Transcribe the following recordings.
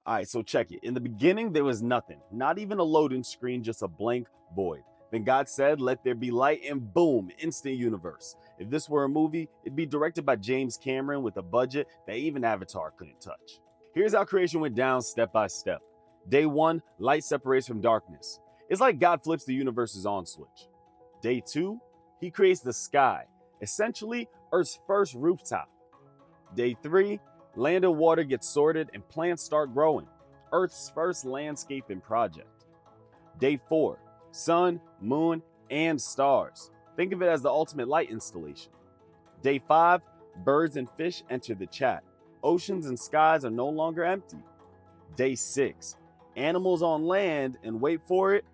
All right, so check it. In the beginning, there was nothing, not even a loading screen, just a blank void. Then God said, "Let there be light," and boom, instant universe. If this were a movie, it'd be directed by James Cameron with a budget that even Avatar couldn't touch. Here's how creation went down step by step. Day one, light separates from darkness. It's like God flips the universe's on switch. Day two, he creates the sky, essentially Earth's first rooftop. Day three, land and water get sorted and plants start growing, Earth's first landscaping project. Day four, sun, moon, and stars. Think of it as the ultimate light installation. Day five, birds and fish enter the chat. Oceans and skies are no longer empty. Day six, animals on land, and wait for it,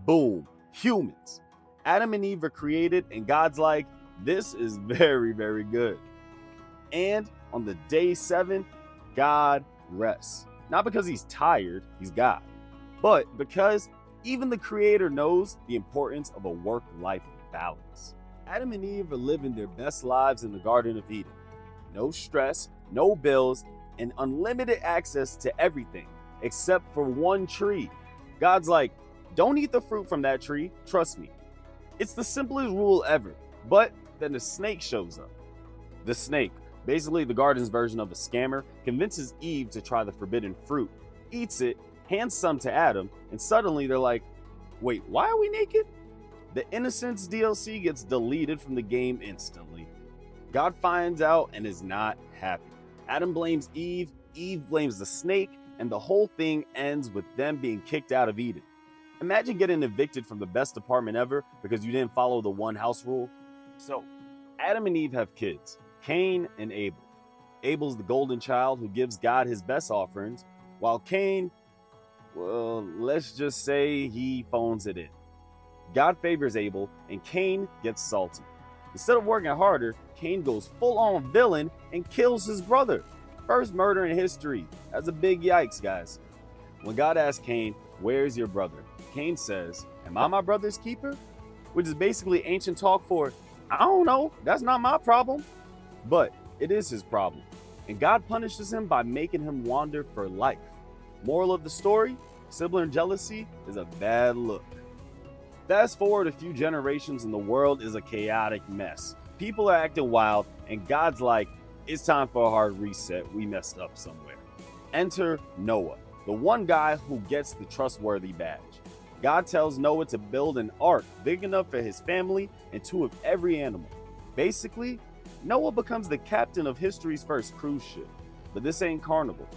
boom, humans. Adam and Eve are created, and God's like, this is very, very good. And on the day seven, God rests. Not because he's tired, he's God, but because even the Creator knows the importance of a work-life balance. Adam and Eve are living their best lives in the Garden of Eden. No stress, no bills, and unlimited access to everything except for one tree. God's like, don't eat the fruit from that tree, trust me. It's the simplest rule ever, but then the snake shows up. The snake, basically the garden's version of a scammer, convinces Eve to try the forbidden fruit, eats it, hands some to Adam, and suddenly they're like, wait, why are we naked? The Innocence DLC gets deleted from the game instantly. God finds out and is not happy. Adam blames Eve, Eve blames the snake, and the whole thing ends with them being kicked out of Eden. Imagine getting evicted from the best apartment ever because you didn't follow the one house rule. So, Adam and Eve have kids, Cain and Abel. Abel's the golden child who gives God his best offerings, while Cain, well, let's just say he phones it in. God favors Abel, and Cain gets salty. Instead of working harder, Cain goes full-on villain and kills his brother. First murder in history. That's a big yikes, guys. When God asks Cain, where's your brother? Cain says, am I my brother's keeper? Which is basically ancient talk for, I don't know, that's not my problem. But it is his problem. And God punishes him by making him wander for life. Moral of the story, sibling jealousy is a bad look. Fast forward a few generations and the world is a chaotic mess. People are acting wild and God's like, it's time for a hard reset, we messed up somewhere. Enter Noah, the one guy who gets the trustworthy badge. God tells Noah to build an ark big enough for his family and two of every animal. Basically, Noah becomes the captain of history's first cruise ship. But this ain't Carnival.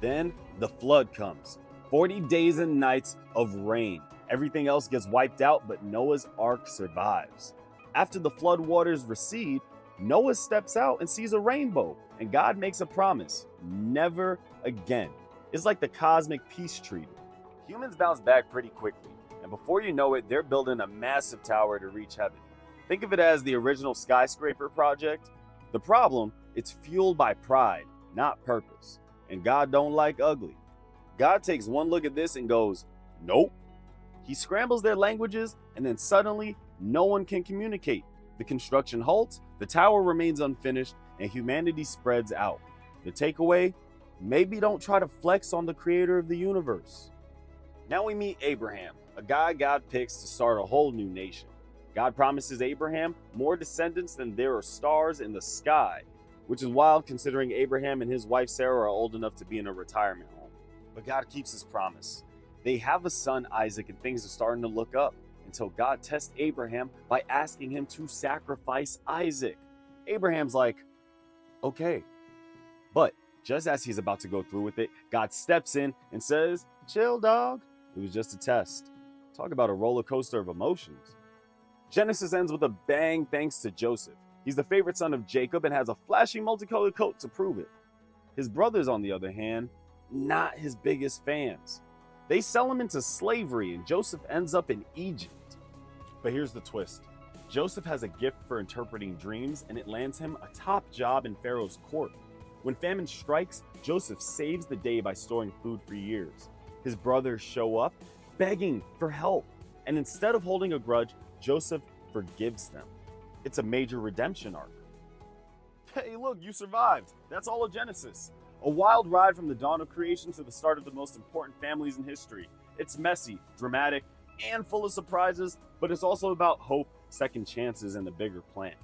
Then the flood comes. 40 days and nights of rain. Everything else gets wiped out, but Noah's ark survives. After the flood waters recede, Noah steps out and sees a rainbow, and God makes a promise: never again. It's like the cosmic peace treaty. Humans bounce back pretty quickly, and before you know it, they're building a massive tower to reach heaven. Think of it as the original skyscraper project. The problem, it's fueled by pride, not purpose. And God don't like ugly. God takes one look at this and goes, nope. He scrambles their languages, and then suddenly, no one can communicate. The construction halts, the tower remains unfinished, and humanity spreads out. The takeaway? Maybe don't try to flex on the creator of the universe. Now we meet Abraham, a guy God picks to start a whole new nation. God promises Abraham more descendants than there are stars in the sky, which is wild considering Abraham and his wife Sarah are old enough to be in a retirement home. But God keeps his promise. They have a son, Isaac, and things are starting to look up until God tests Abraham by asking him to sacrifice Isaac. Abraham's like, okay. But just as he's about to go through with it, God steps in and says, chill, dog. It was just a test. Talk about a roller coaster of emotions. Genesis ends with a bang thanks to Joseph. He's the favorite son of Jacob and has a flashy multicolored coat to prove it. His brothers, on the other hand, not his biggest fans. They sell him into slavery and Joseph ends up in Egypt. But here's the twist. Joseph has a gift for interpreting dreams and it lands him a top job in Pharaoh's court. When famine strikes, Joseph saves the day by storing food for years. His brothers show up, begging for help. And instead of holding a grudge, Joseph forgives them. It's a major redemption arc. Hey, look, you survived. That's all of Genesis. A wild ride from the dawn of creation to the start of the most important families in history. It's messy, dramatic, and full of surprises, but it's also about hope, second chances, and the bigger plan.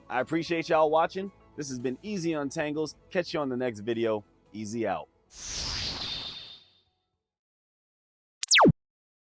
I appreciate y'all watching. This has been Easy Untangles. Catch you on the next video. Easy out.